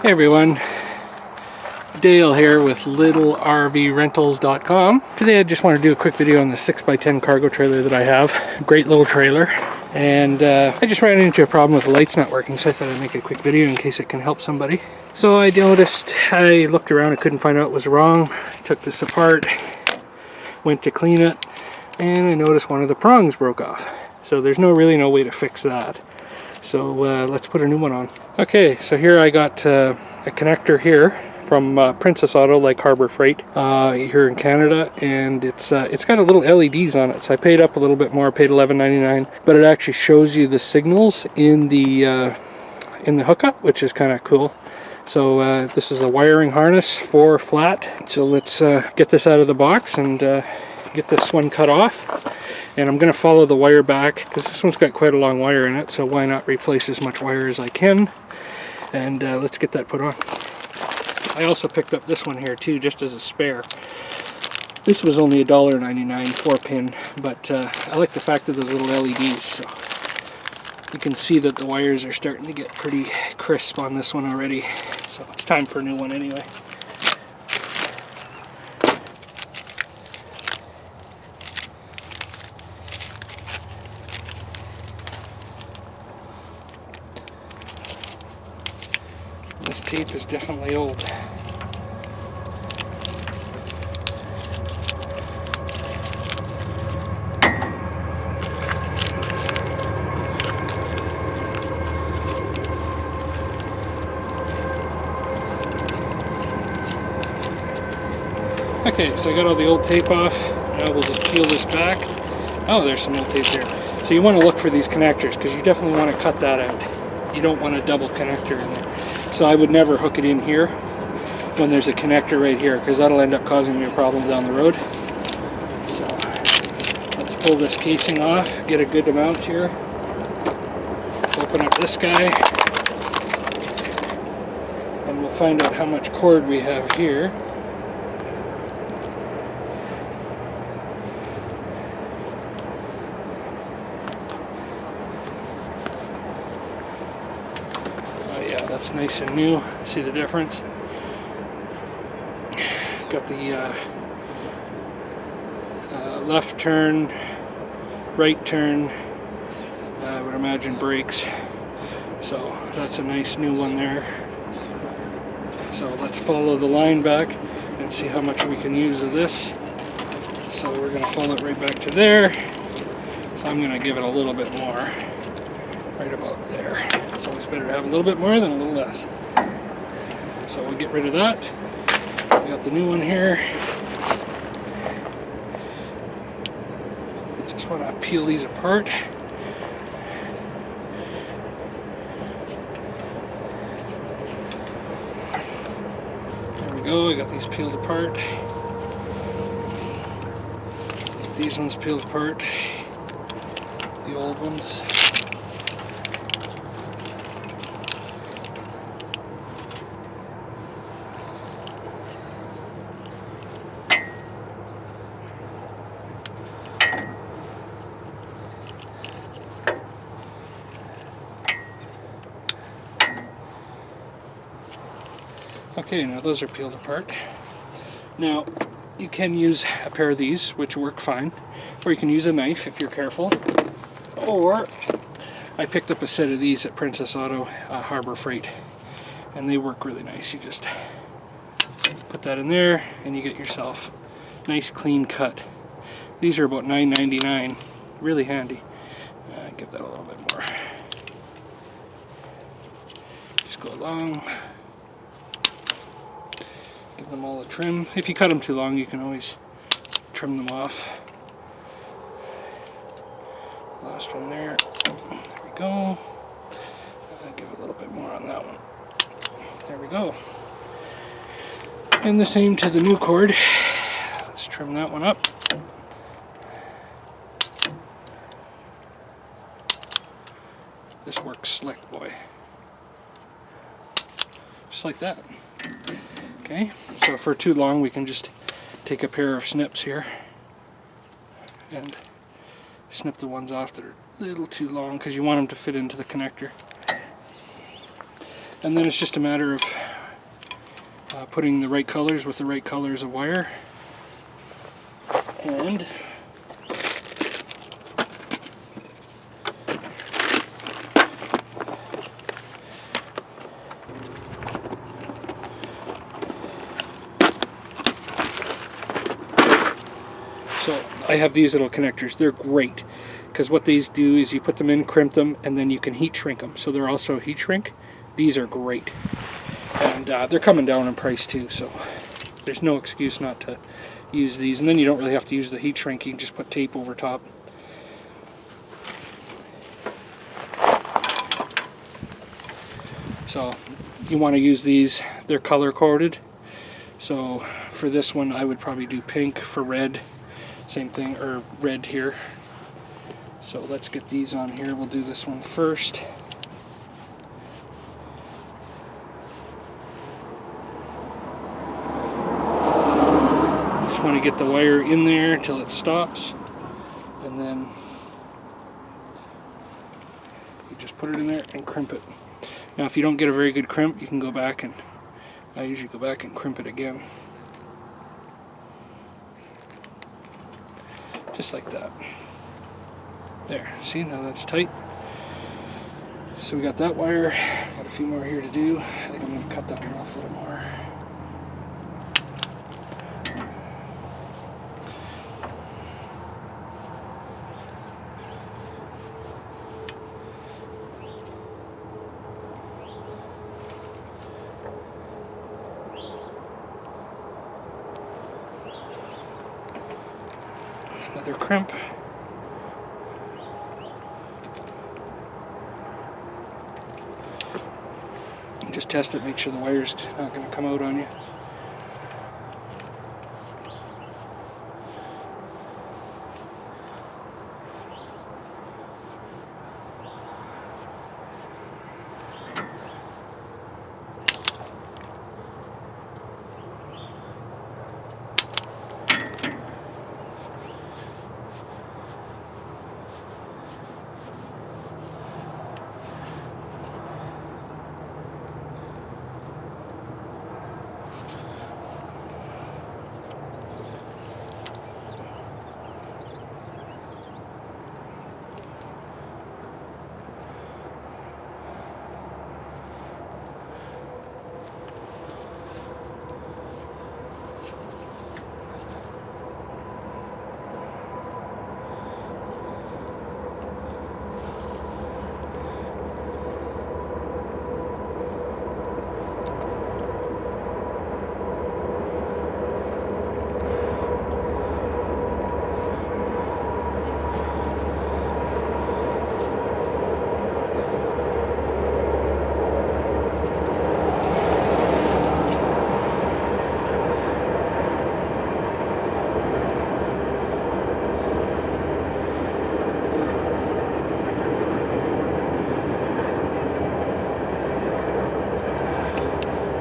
Hey everyone, Dale here with littlervrentals.com. Today I just want to do a quick video on the 6x10 cargo trailer that I have. Great little trailer. And I just ran into a problem with the lights not working, so I thought I'd make a quick video in case it can help somebody. So I looked around, I couldn't find out what was wrong. Took this apart, went to clean it, and I noticed one of the prongs broke off. So there's really no way to fix that. So let's put a new one on. Okay, so here I got a connector here from Princess Auto, like Harbor Freight, here in Canada, and it's got a little LEDs on it. So I paid up a little bit more, paid $11.99, but it actually shows you the signals in the hookup, which is kind of cool. So this is a wiring harness for flat. So let's get this out of the box and get this one cut off. And I'm going to follow the wire back because this one's got quite a long wire in it, so why not replace as much wire as I can. And let's get that put on. I also picked up this one here too, just as a spare. This was only $1.99, 4-pin, but I like the fact of those little LEDs. So you can see that the wires are starting to get pretty crisp on this one already. So it's time for a new one anyway. This tape is definitely old. Okay, so I got all the old tape off. Now we'll just peel this back. Oh, there's some old tape there. So you want to look for these connectors because you definitely want to cut that out. You don't want a double connector in there. So I would never hook it in here when there's a connector right here, because that'll end up causing me a problem down the road. So let's pull this casing off, get a good amount here. Open up this guy, and we'll find out how much cord we have here. That's nice and new. See the difference? Got the left turn, right turn, I would imagine brakes. So that's a nice new one there. So let's follow the line back and see how much we can use of this. So we're going to follow it right back to there. So I'm going to give it a little bit more. Right about there. It's always better to have a little bit more than a little less. So we'll get rid of that. We got the new one here. Just want to peel these apart. There we go. I got these peeled apart. These ones peeled apart. The old ones. Okay, now those are peeled apart. Now, you can use a pair of these, which work fine, or you can use a knife if you're careful, or I picked up a set of these at Princess Auto, Harbor Freight, and they work really nice. You just put that in there, and you get yourself a nice clean cut. These are about $9.99, really handy. Give that a little bit more. Just go along. Give them all a trim. If you cut them too long, you can always trim them off. Last one there. There we go. Give a little bit more on that one. There we go. And the same to the new cord. Let's trim that one up. This works slick, boy. Just like that. Okay, so for too long we can just take a pair of snips here and snip the ones off that are a little too long because you want them to fit into the connector. And then it's just a matter of putting the right colors with the right colors of wire. And so I have these little connectors. They're great because what these do is you put them in, crimp them, and then you can heat shrink them. So they're also heat shrink. These are great. And they're coming down in price too, so there's no excuse not to use these. And then you don't really have to use the heat shrink. You can just put tape over top. So you want to use these. They're color coded. So for this one I would probably do pink. For red, same thing, or red here. So let's get these on here. We'll do this one first. Just want to get the wire in there until it stops, and then you just put it in there and crimp it. Now if you don't get a very good crimp, you can go back, and I usually go back and crimp it again. Just like that. There, see, now that's tight. So we got that wire, got a few more here to do. I think I'm going to cut that one off a little more. Another crimp. Just test it, make sure the wire's not going to come out on you.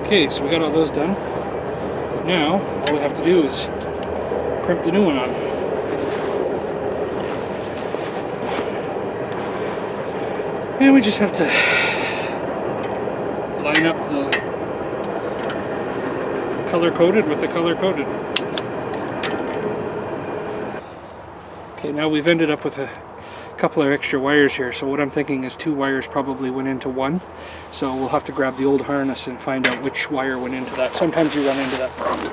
Okay, so we got all those done. Now, all we have to do is crimp the new one on. And we just have to line up the color-coded with the color-coded. Okay, now we've ended up with a couple of extra wires here, so what I'm thinking is 2 wires probably went into one. So we'll have to grab the old harness and find out which wire went into that. Sometimes you run into that problem.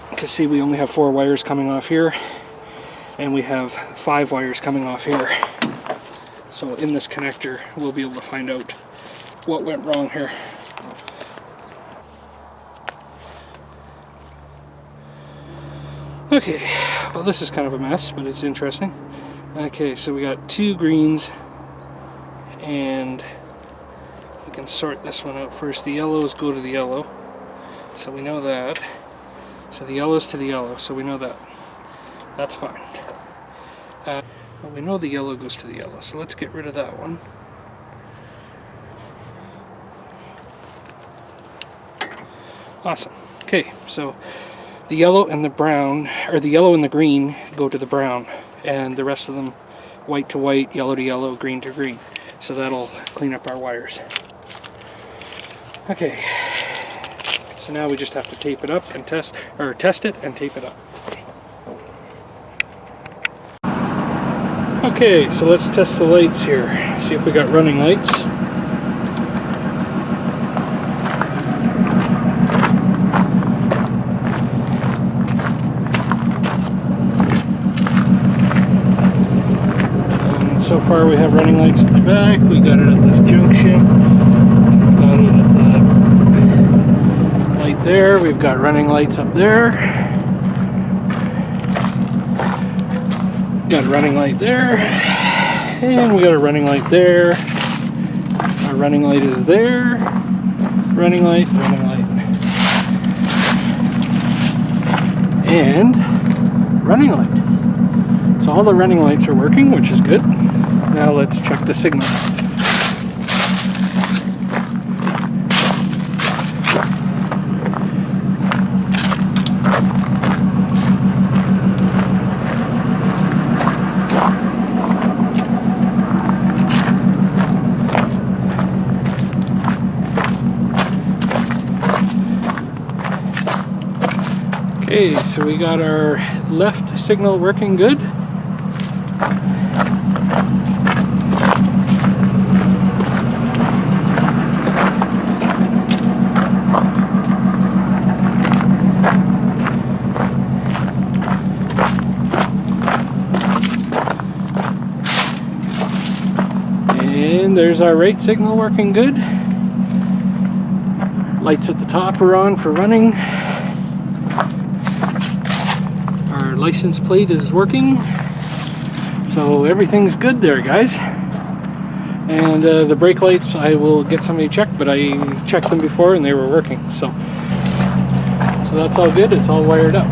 Because see, we only have 4 wires coming off here, and we have 5 wires coming off here. So in this connector, we'll be able to find out what went wrong here. Okay, well this is kind of a mess, but it's interesting. Okay, so we got 2 greens, and we can sort this one out first. The yellows go to the yellow, so we know that. So the yellows to the yellow, so we know that. That's fine. Well, we know the yellow goes to the yellow, so let's get rid of that one. Awesome. Okay, so the yellow and the brown, or the yellow and the green go to the brown, and the rest of them white to white, yellow to yellow, green to green. So that'll clean up our wires. Okay, so now we just have to tape it up and test it and tape it up. Okay, so let's test the lights here. See if we got running lights. And so far we have running lights at the back. We got it at this junction. We got it at the light there. We've got running lights up there. Got a running light there, and we got a running light there. Our running light is there. Running light, and running light. So all the running lights are working, which is good. Now let's check the signal. Okay, so we got our left signal working good. And there's our right signal working good. Lights at the top are on for running. Our license plate is working. So everything's good there, guys. And the brake lights, I will get somebody checked, but I checked them before and they were working. So that's all good. It's all wired up.